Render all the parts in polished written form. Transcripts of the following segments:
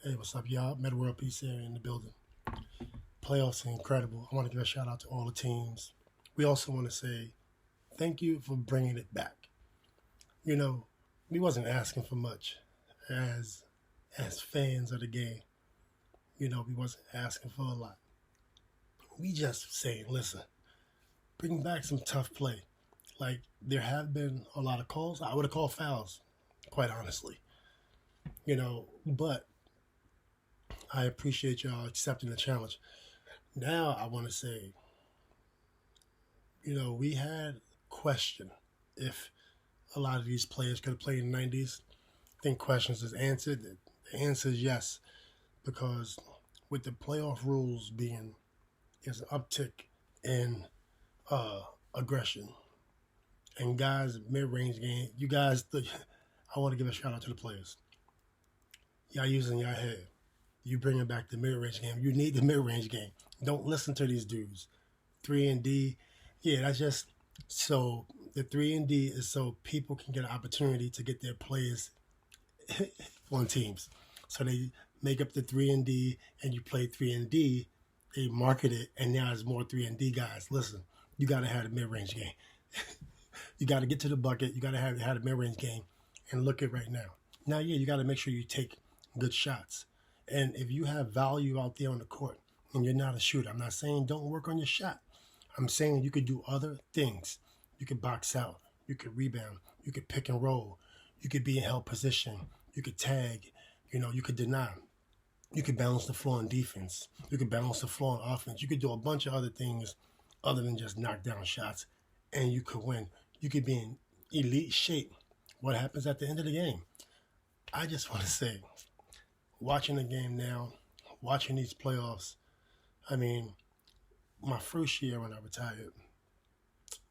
Hey, what's up, y'all? Metta World Peace here in the building. Playoffs are incredible. I want to give a shout out to all the teams. We also want to say thank you for bringing it back. You know, we wasn't asking for much as fans of the game. We wasn't asking for a lot. We just saying, listen, bring back some tough play. Like there have been a lot of calls. I would have called fouls, quite honestly. But I appreciate y'all accepting the challenge. Now I want to say, we had question if a lot of these players could have played in the 90s. I think questions is answered. The answer is yes, because with the playoff rules being, there's an uptick in aggression. And guys, mid-range game, I want to give a shout out to the players. Y'all using your head. You bringing back the mid-range game. You need the mid-range game. Don't listen to these dudes. 3 and D. Yeah, that's just so the 3 and D is so people can get an opportunity to get their players on teams. So they make up the 3 and D and you play 3 and D. They market it and now there's more 3 and D guys. Listen, you got to have a mid-range game. You got to get to the bucket. You got to have a mid-range game and look at right now. Now, yeah, you got to make sure you take good shots. And if you have value out there on the court and you're not a shooter, I'm not saying don't work on your shot. I'm saying you could do other things. You could box out. You could rebound. You could pick and roll. You could be in held position. You could tag. You could deny. You could balance the floor on defense. You could balance the floor on offense. You could do a bunch of other things other than just knock down shots, and you could win. You could be in elite shape. What happens at the end of the game? I just want to say, watching the game now, watching these playoffs, I mean, my first year when I retired,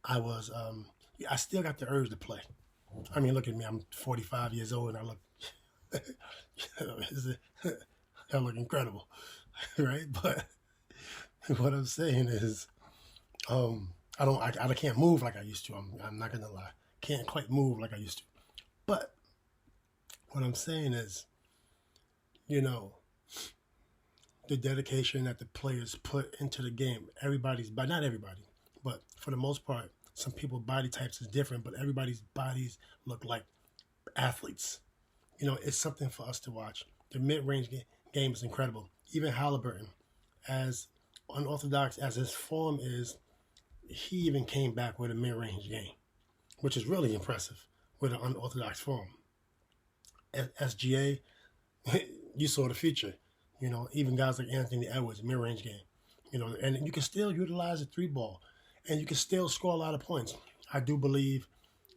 I still got the urge to play. I mean, look at me, I'm 45 years old and I look, I look incredible, right? But what I'm saying is, I can't move like I used to. I'm not gonna lie, can't quite move like I used to. But what I'm saying is, the dedication that the players put into the game, not everybody, but for the most part, some people's body types is different, but everybody's bodies look like athletes. It's something for us to watch. The mid-range game is incredible. Even Halliburton, as unorthodox as his form is, he even came back with a mid-range game, which is really impressive with an unorthodox form. SGA, you saw the feature. Even guys like Anthony Edwards, mid-range game. And you can still utilize a 3-ball, and you can still score a lot of points. I do believe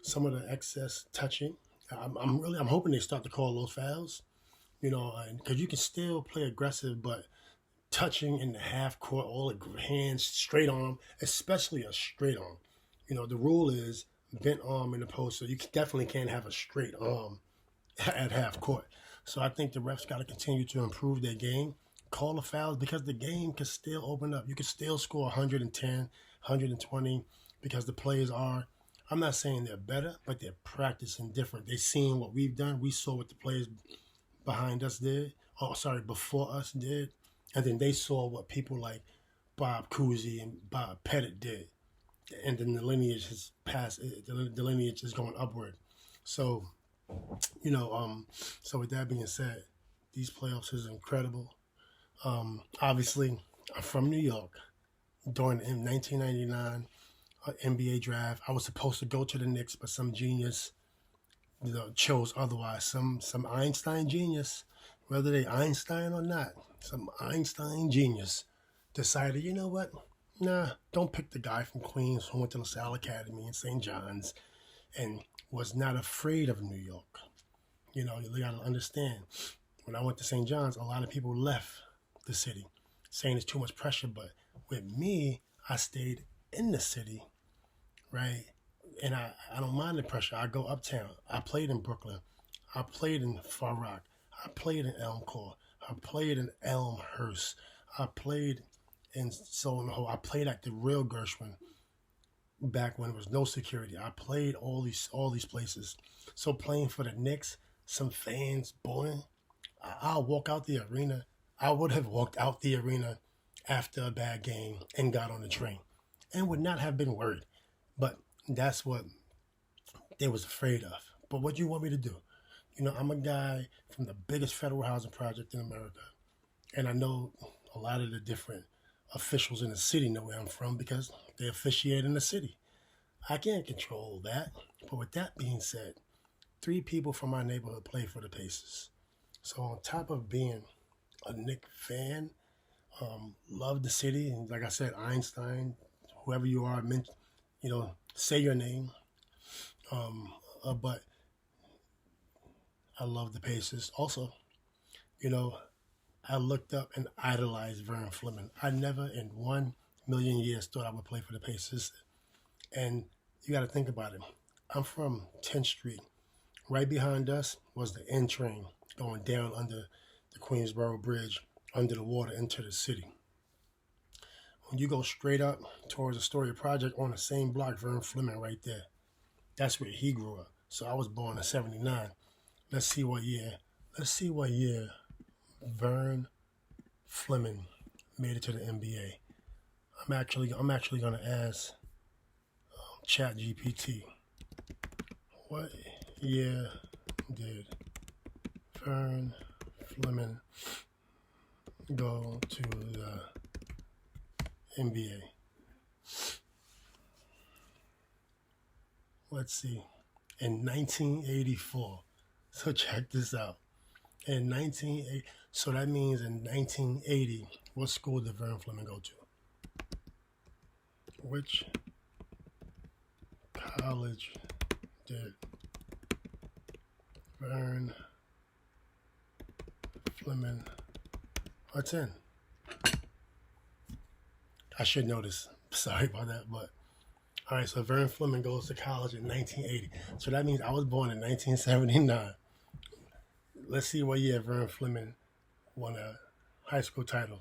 some of the excess touching. I'm hoping they start to call those fouls. Because you can still play aggressive, but touching in the half court, all the hands, straight arm, especially a straight arm. The rule is bent arm in the post, so you definitely can't have a straight arm at half court. So I think the refs got to continue to improve their game, call the fouls, because the game can still open up. You can still score 110, 120, because the players are, I'm not saying they're better, but they're practicing different. They're seeing what we've done. We saw what the players before us did. And then they saw what people like Bob Cousy and Bob Pettit did. And then the lineage has passed, the lineage is going upward. So, so with that being said, these playoffs is incredible. Obviously, I'm from New York. During the 1999 NBA draft, I was supposed to go to the Knicks, but some genius, chose otherwise. Some Einstein genius, whether they Einstein or not, some Einstein genius decided, you know what? Nah, don't pick the guy from Queens who went to LaSalle Academy in St. John's and was not afraid of New York. You got to understand, when I went to St. John's, a lot of people left the city saying it's too much pressure. But with me, I stayed in the city, right? And I don't mind the pressure. I go uptown. I played in Brooklyn. I played in Far Rock. I played in Elm Court. I played in Elmhurst. I played in Soho. I played at the real Gershwin back when there was no security. I played all these places. So playing for the Knicks, some fans booing, I'll walk out the arena. I would have walked out the arena after a bad game and got on the train and would not have been worried. But that's what they was afraid of. But what do you want me to do? You know, I'm a guy from the biggest federal housing project in America. And I know a lot of the different officials in the city know where I'm from because they officiate in the city. I can't control that. But with that being said, 3 people from my neighborhood play for the Pacers. So on top of being a Knick fan, love the city, and like I said, Einstein, whoever you are, say your name. But I love the Pacers. Also, I looked up and idolized Vernon Fleming. I never in 1,000,000 years thought I would play for the Pacers. And you got to think about it. I'm from 10th Street. Right behind us was the N train going down under the Queensbridge Bridge, under the water into the city. When you go straight up towards the Astoria Project on the same block, Vernon Fleming right there. That's where he grew up. So I was born in 79. Let's see what year Vernon Fleming made it to the NBA. I'm actually going to ask ChatGPT, what year did Vernon Fleming go to the NBA? Let's see. In 1984. So check this out. In 1980, so that means in 1980, what school did Vernon Fleming go to? Which college did Vernon Fleming attend? I should know this. Sorry about that, but all right. So Vernon Fleming goes to college in 1980. So that means I was born in 1979. Let's see what year Vernon Fleming won a high school title.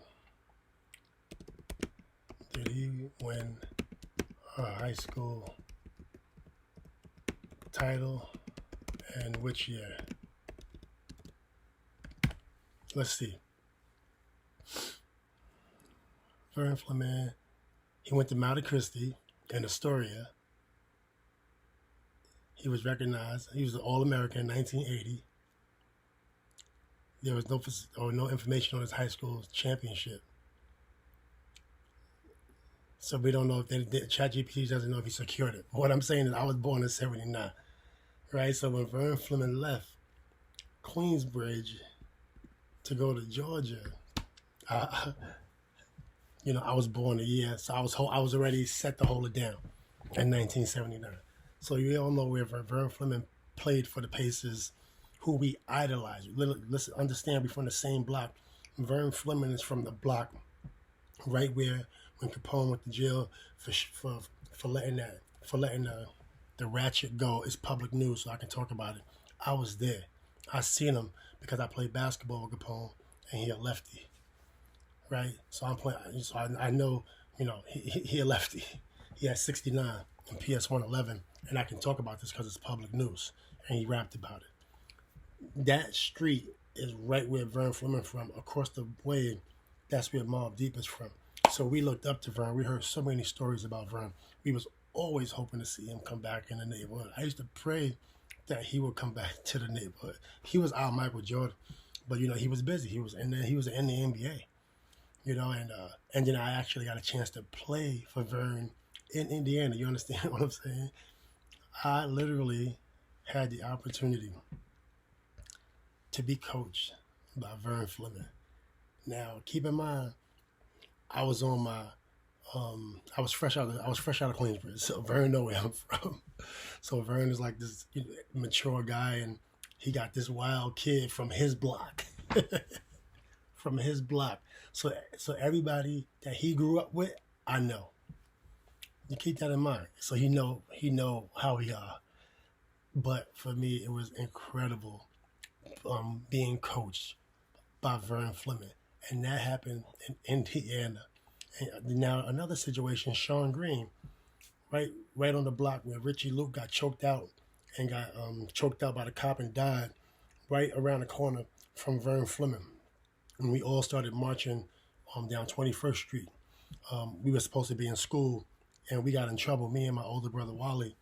Did he win a high school title, and which year? Let's see. Vernon Fleming, he went to Mount Christie in Astoria. He was recognized. He was an All-American in 1980. There was no information on his high school championship. So we don't know if ChatGPT doesn't know if he secured it. What I'm saying is I was born in 79, right? So when Vernon Fleming left Queensbridge to go to Georgia, I was born a year, so I was already set to hold it down in 1979. So you all know where Vernon Fleming played for the Pacers, who we idolize. Let's understand, we're from the same block. Vernon Fleming is from the block right where when Capone went to jail for letting the ratchet go. It's public news, so I can talk about it. I was there. I seen him because I played basketball with Capone, and he a lefty, right? So I'm playing. So I know, he a lefty. He had 69 in PS 111, and I can talk about this because it's public news, and he rapped about it. That street is right where Vernon Fleming from. Across the way, that's where Mobb Deep is from. So we looked up to Vernon. We heard so many stories about Vernon. We was always hoping to see him come back in the neighborhood. I used to pray that he would come back to the neighborhood. He was our Michael Jordan, but he was busy. He was in the NBA, and then I actually got a chance to play for Vernon in Indiana. You understand what I'm saying? I literally had the opportunity to be coached by Vernon Fleming. Now, keep in mind, I was on my, I was fresh out of Queensbridge, so Vernon know where I'm from. So Vernon is like this mature guy, and he got this wild kid from his block, So everybody that he grew up with, I know. You keep that in mind. So he know how we are. But for me, it was incredible being coached by Vernon Fleming. And that happened in Indiana. And now another situation, Sean Green, right on the block where Richie Luke got choked out and got choked out by the cop and died, right around the corner from Vernon, Fleming, and we all started marching down 21st Street. We were supposed to be in school, and we got in trouble. Me and my older brother Wally,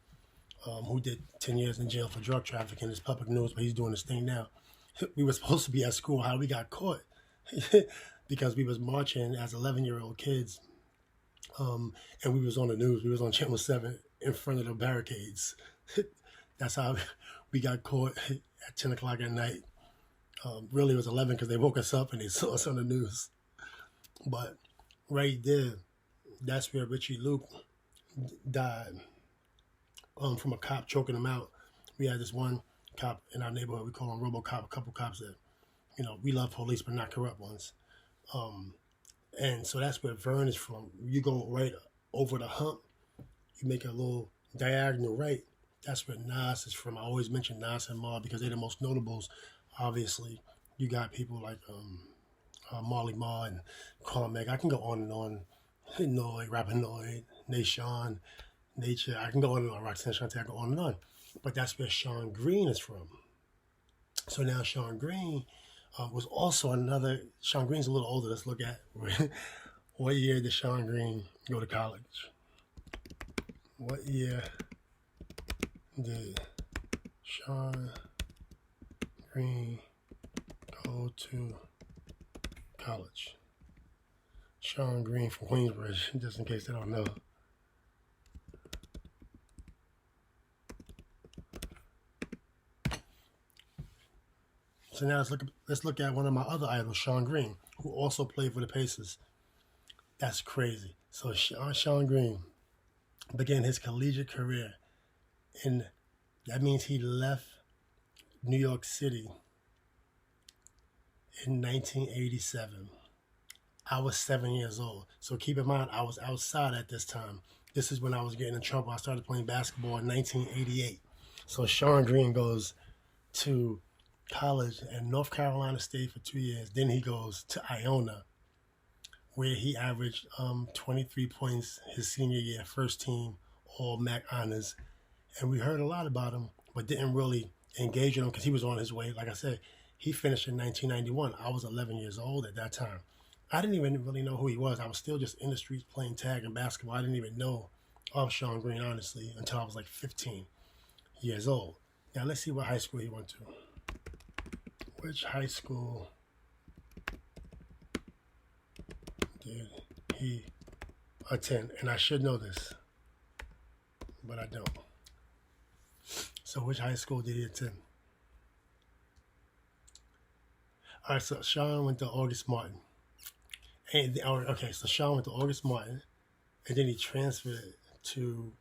who did 10 years in jail for drug trafficking. It's public news, but he's doing this thing now. We were supposed to be at school. How we got caught? Because we was marching as 11-year-old kids, and we was on the news. We was on Channel 7 in front of the barricades. That's how we got caught at 10 o'clock at night. Really, it was 11 because they woke us up and they saw us on the news. But right there, that's where Richie Luke died from a cop choking him out. We had this one cop in our neighborhood. We call him RoboCop, a couple cops that, we love police, but not corrupt ones. And so that's where Vern is from. You go right over the hump, you make a little diagonal right. That's where Nas is from. I always mention Nas and Ma because they're the most notables. Obviously, you got people like Marley Ma and Carmack. I can go on and on. Noyd, Rapinoid, Nation, Nature. I can go on and on. Roxanne Shante, I go on and on. But that's where Sean Green is from. So now Sean Green was also another. Sean Green's a little older. Let's look at what year did Sean Green go to college? What year did Sean Green go to college? Sean Green from Queensbridge, just in case they don't know. So now let's look at one of my other idols, Sean Green, who also played for the Pacers. That's crazy. So Sean Green began his collegiate career, and that means he left New York City in 1987. I was 7 years old. So keep in mind, I was outside at this time. This is when I was getting in trouble. I started playing basketball in 1988. So Sean Green goes to college at North Carolina State for 2 years. Then he goes to Iona, where he averaged 23 points his senior year, first team, all MAC honors. And we heard a lot about him, but didn't really engage in him because he was on his way. Like I said, he finished in 1991. I was 11 years old at that time. I didn't even really know who he was. I was still just in the streets playing tag and basketball. I didn't even know of Sean Green, honestly, until I was like 15 years old. Now, let's see what high school he went to. Which high school did he attend? And I should know this, but I don't. So which high school did he attend? All right, so Sean went to August Martin. So Sean went to August Martin, and then he transferred to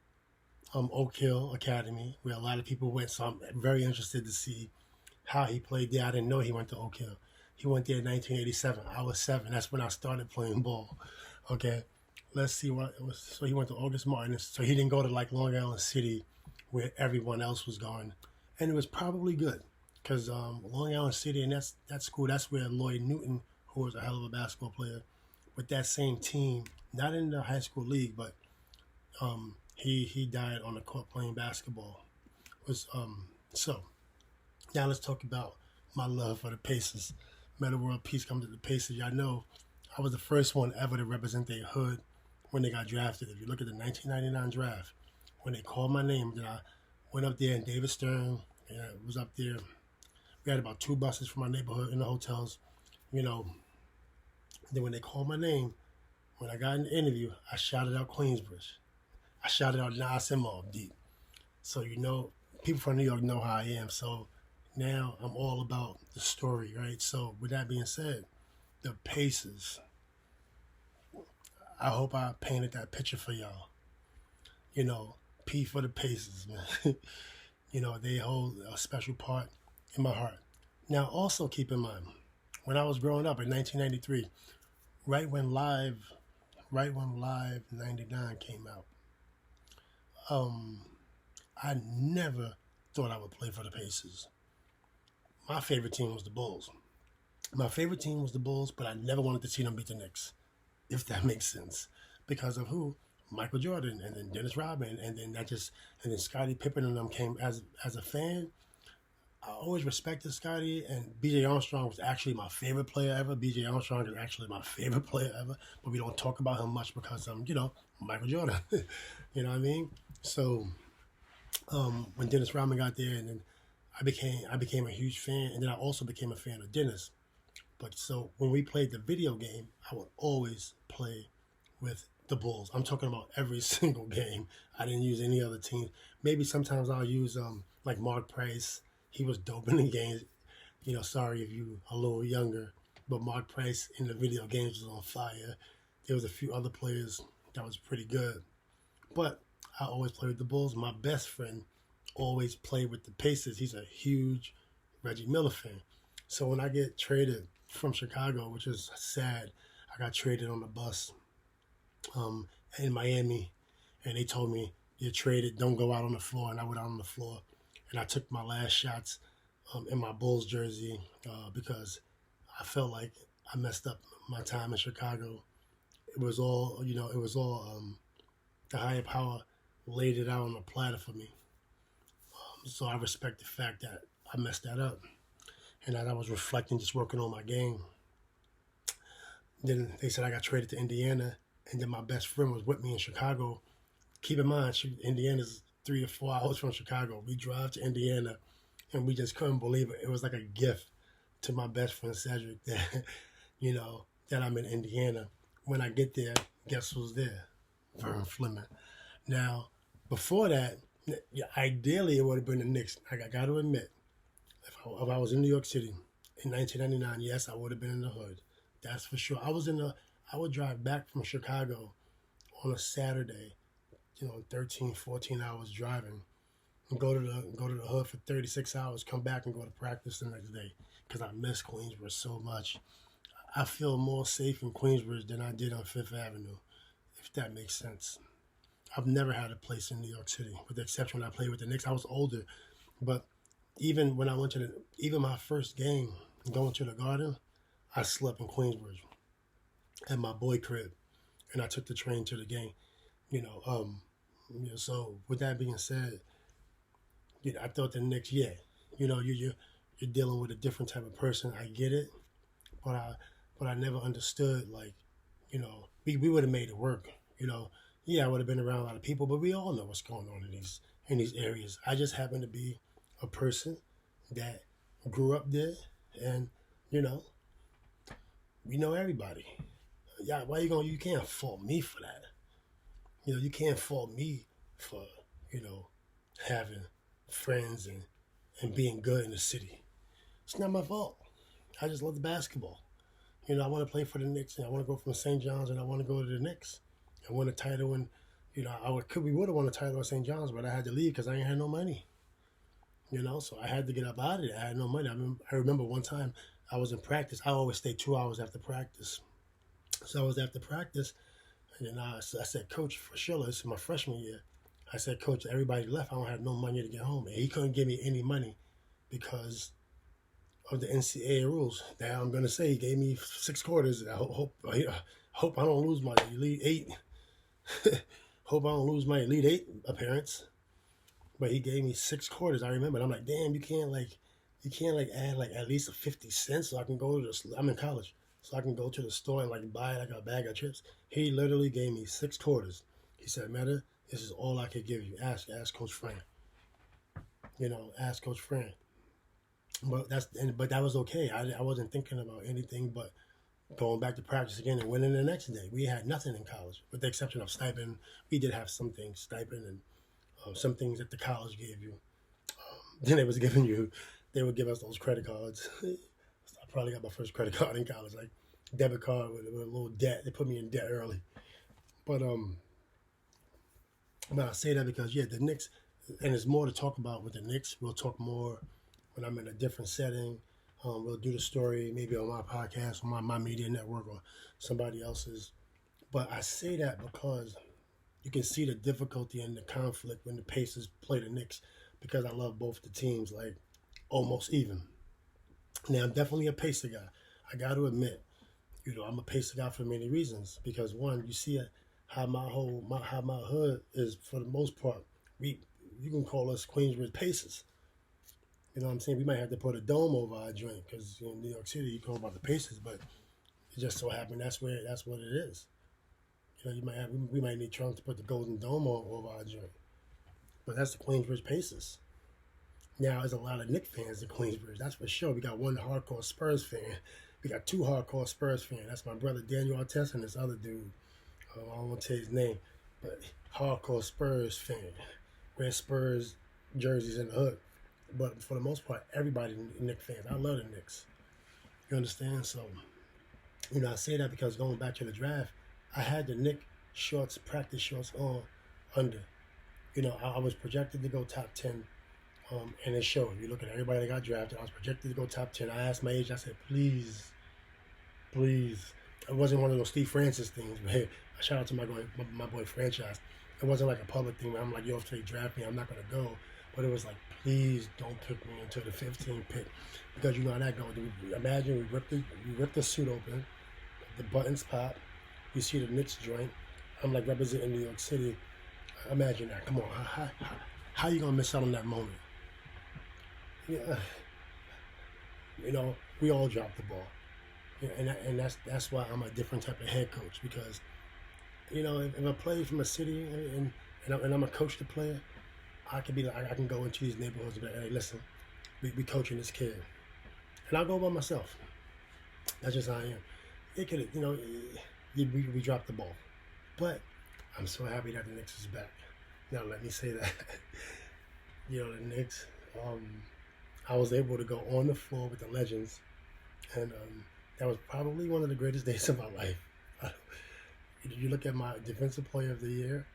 Oak Hill Academy, where a lot of people went. So I'm very interested to see how he played there. I didn't know he went to Oak Hill. He went there in 1987. I was 7. That's when I started playing ball. Okay, let's see what it was. So he went to August Martin. So he didn't go to like Long Island City, where everyone else was going, and it was probably good because Long Island City and that school. That's where Lloyd Newton, who was a hell of a basketball player, with that same team, not in the high school league, but he died on the court playing basketball. So now let's talk about my love for the Pacers. Metta World Peace comes to the Pacers. Y'all know I was the first one ever to represent their hood when they got drafted. If you look at the 1999 draft, when they called my name, then I went up there and David Stern was up there. We had about 2 buses from my neighborhood in the hotels, Then when they called my name, when I got in the interview, I shouted out Queensbridge. I shouted out Nas and Mobb Deep. So, people from New York know how I am. So now I'm all about the story, right? So with that being said, the Pacers. I hope I painted that picture for y'all. P for the Pacers, man. They hold a special part in my heart. Now, also keep in mind, when I was growing up in 1993, right when Live 99 came out, I never thought I would play for the Pacers. My favorite team was the Bulls. But I never wanted to see them beat the Knicks, if that makes sense. Because of who? Michael Jordan, and then Dennis Rodman, and then Scottie Pippen and them came as a fan. I always respected Scotty, and B.J. Armstrong was actually my favorite player ever. B.J. Armstrong is actually my favorite player ever, but we don't talk about him much because Michael Jordan. You know what I mean? So when Dennis Rodman got there, and then I became a huge fan, and then I also became a fan of Dennis. But so when we played the video game, I would always play with the Bulls. I'm talking about every single game. I didn't use any other team. Maybe sometimes I'll use like Mark Price. He was dope in the games. Sorry if you a little younger, but Mark Price in the video games was on fire. There was a few other players that was pretty good. But I always played with the Bulls. My best friend always played with the Pacers. He's a huge Reggie Miller fan. So when I get traded from Chicago, which is sad, I got traded on the bus in Miami, and they told me, you're traded, don't go out on the floor. And I went out on the floor, and I took my last shots in my Bulls jersey because I felt like I messed up my time in Chicago. It was all, the higher power laid it out on the platter for me. So I respect the fact that I messed that up, and that I was reflecting, just working on my game. Then they said I got traded to Indiana, and then my best friend was with me in Chicago. Keep in mind, Indiana's 3 or 4 hours from Chicago. We drive to Indiana, and we just couldn't believe it. It was like a gift to my best friend Cedric that, that I'm in Indiana. When I get there, guess who's there? Vernon Fleming. Now, before that, ideally it would have been the Knicks. I got to admit, if I was in New York City in 1999, yes, I would have been in the hood. That's for sure. I would drive back from Chicago on a Saturday, 13, 14 hours driving, and go to the hood for 36 hours, come back and go to practice the next day because I miss Queensbridge so much. I feel more safe in Queensbridge than I did on Fifth Avenue, if that makes sense. I've never had a place in New York City, with the exception when I played with the Knicks. I was older, but even when I went to even my first game, going to the Garden, I slept in Queensbridge at my boy crib, and I took the train to the game. So with that being said, I thought the Knicks, you're dealing with a different type of person. I get it, but I never understood, we would have made it work. I would have been around a lot of people, but we all know what's going on in these areas. I just happen to be a person that grew up there, and we know everybody. Yeah, you can't fault me for that. You can't fault me for having friends and being good in the city. It's not my fault. I just love the basketball. I want to play for the Knicks, and I want to go from St. John's, and I want to go to the Knicks. I won a title, and we would have won a title at St. John's, but I had to leave because I ain't had no money. So I had to get up out of there. I had no money. I remember one time I was in practice. I always stay 2 hours after practice. So I was after practice, and then I said, Coach, for sure, this is my freshman year. I said, Coach, everybody left. I don't have no money to get home. And he couldn't give me any money because of the NCAA rules. Now I'm going to say he gave me 6 quarters. I hope I don't lose my Elite 8. Hope I don't lose my Elite 8 appearance. But he gave me 6 quarters. I remember. I'm like, damn, you can't add at least 50 cents so I can go to I'm in college. So I can go to the store and buy a bag of chips. He literally gave me 6 quarters. He said, Metta, this is all I could give you. Ask Coach Frank. Ask Coach Frank. But that was okay. I wasn't thinking about anything but going back to practice again and winning the next day. We had nothing in college, with the exception of stipend. We did have some things, stipend, and some things that the college gave you. Then they would give us those credit cards. I probably got my first credit card in college, debit card with a little debt. They put me in debt early. But I say that because, the Knicks, and there's more to talk about with the Knicks. We'll talk more when I'm in a different setting. We'll do the story maybe on my podcast, on my media network, or somebody else's. But I say that because you can see the difficulty and the conflict when the Pacers play the Knicks, because I love both the teams, almost even. Now, I'm definitely a Pacer guy. I got to admit, I'm a Pacer guy for many reasons. Because one, you see how my hood is, for the most part. You can call us Queensbridge Pacers. You know what I'm saying? We might have to put a dome over our joint because in New York City you call about the Pacers, but it just so happened that's what it is. You know, we might need Trump to put the Golden Dome over our joint, but that's the Queensbridge Pacers. Now, there's a lot of Knicks fans in Queensbridge, that's for sure. We got one hardcore Spurs fan. We got two hardcore Spurs fans. That's my brother Daniel Artest and this other dude. I don't want to tell his name, but hardcore Spurs fan. Wear Spurs jerseys in the hood. But for the most part, everybody Knicks fans. I love the Knicks. You understand? So, you know, I say that because going back to the draft, I had the Knicks shorts, practice shorts on under. You know, I was projected to go top 10. And it showed. You look at everybody that got drafted. I was projected to go top 10. I asked my agent. I said, please. It wasn't one of those Steve Francis things. But hey, shout out to my boy Franchise. It wasn't like a public thing where I'm like, yo, if they draft me, I'm not going to go. But it was like, please don't pick me until the 15th pick. Because you know how that goes. Imagine we rip the suit open. The buttons pop. You see the Knicks joint. I'm like representing New York City. Imagine that. Come on. How you going to miss out on that moment? Yeah, you know, we all drop the ball, and that's why I'm a different type of head coach because, you know, if I play from a city and I'm a coach the player, I can go into these neighborhoods and be like, hey, listen, we coaching this kid, and I'll go by myself. That's just how I am. It could, you know, we dropped the ball, but I'm so happy that the Knicks is back. Now let me say that, you know, the Knicks. I was able to go on the floor with the legends, and that was probably one of the greatest days of my life. You look at my defensive player of the year,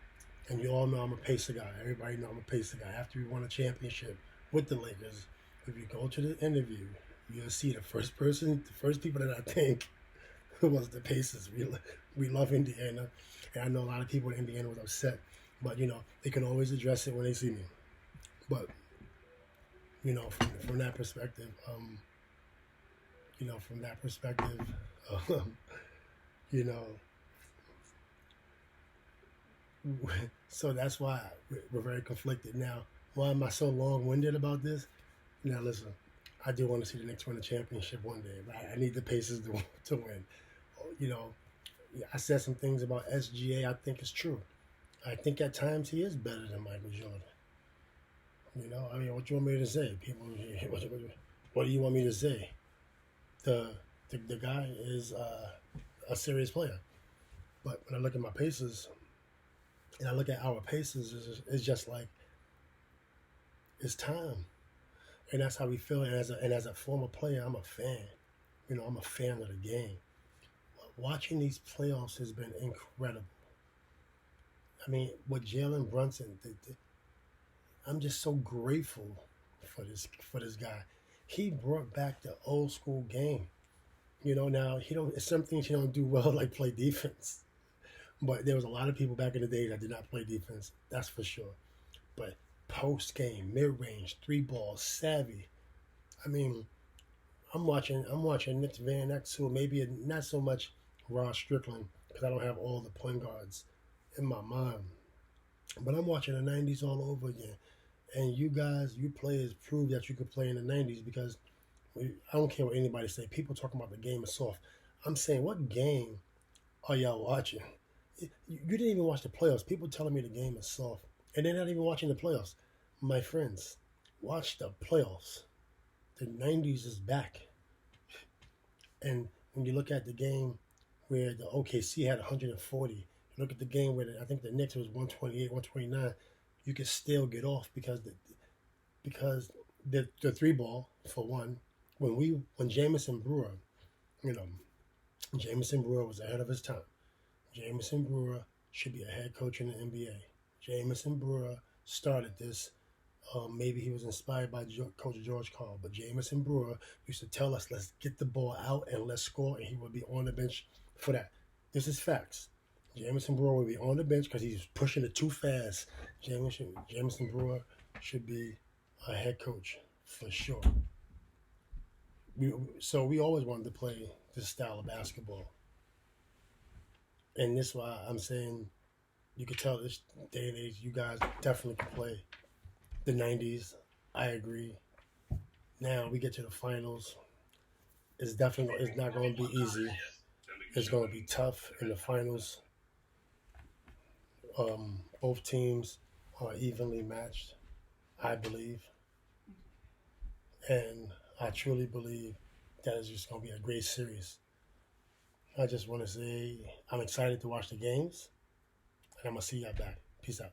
and you all know I'm a Pacer guy. Everybody know I'm a Pacer guy. After we won a championship with the Lakers, if you go to the interview, you'll see the first people that I think was the Pacers. We love Indiana, and I know a lot of people in Indiana was upset, but you know they can always address it when they see me. But you know, from that perspective, you know, so that's why we're very conflicted. Now, why am I so long-winded about this? Now, listen, I do want to see the Knicks win a championship one day, but I need the Pacers to win. You know, I said some things about SGA I think is true. I think at times he is better than Michael Jordan. You know, I mean, what you want me to say? People, what do you want me to say? The guy is a serious player. But when I look at my Pacers, and I look at our Pacers, it's just like, it's time. And that's how we feel. And as a former player, I'm a fan. You know, I'm a fan of the game. Watching these playoffs has been incredible. I mean, with Jalen Brunson, I'm just so grateful for this guy. He brought back the old school game. You know, now some things he don't do well, like play defense. But there was a lot of people back in the day that did not play defense. That's for sure. But post game, mid range, 3-ball, savvy. I mean, I'm watching Nick Van Exel, maybe not so much Ron Strickland because I don't have all the point guards in my mind. But I'm watching the 90s all over again. And you players prove that you could play in the 90s because I don't care what anybody say. People talking about the game is soft. I'm saying, what game are y'all watching? You didn't even watch the playoffs. People telling me the game is soft. And they're not even watching the playoffs. My friends, watch the playoffs. The 90s is back. And when you look at the game where the OKC had 140, you look at the game where I think the Knicks was 128, 129, you can still get off because the 3-ball, for one, when Jamison Brewer, you know, Jamison Brewer was ahead of his time. Jamison Brewer should be a head coach in the NBA. Jamison Brewer started this. Maybe he was inspired by Coach George Karl, but Jamison Brewer used to tell us, let's get the ball out and let's score, and he would be on the bench for that. This is facts. Jamison Brewer would be on the bench because he's pushing it too fast. Jamison Brewer should be a head coach for sure. We always wanted to play this style of basketball. And this is why I'm saying you could tell this day and age you guys definitely can play the 90s. I agree. Now we get to the finals. It's not going to be easy. It's going to be tough in the finals. Both teams are evenly matched, I believe. And I truly believe that is just going to be a great series. I just want to say I'm excited to watch the games, and I'm going to see y'all back. Peace out.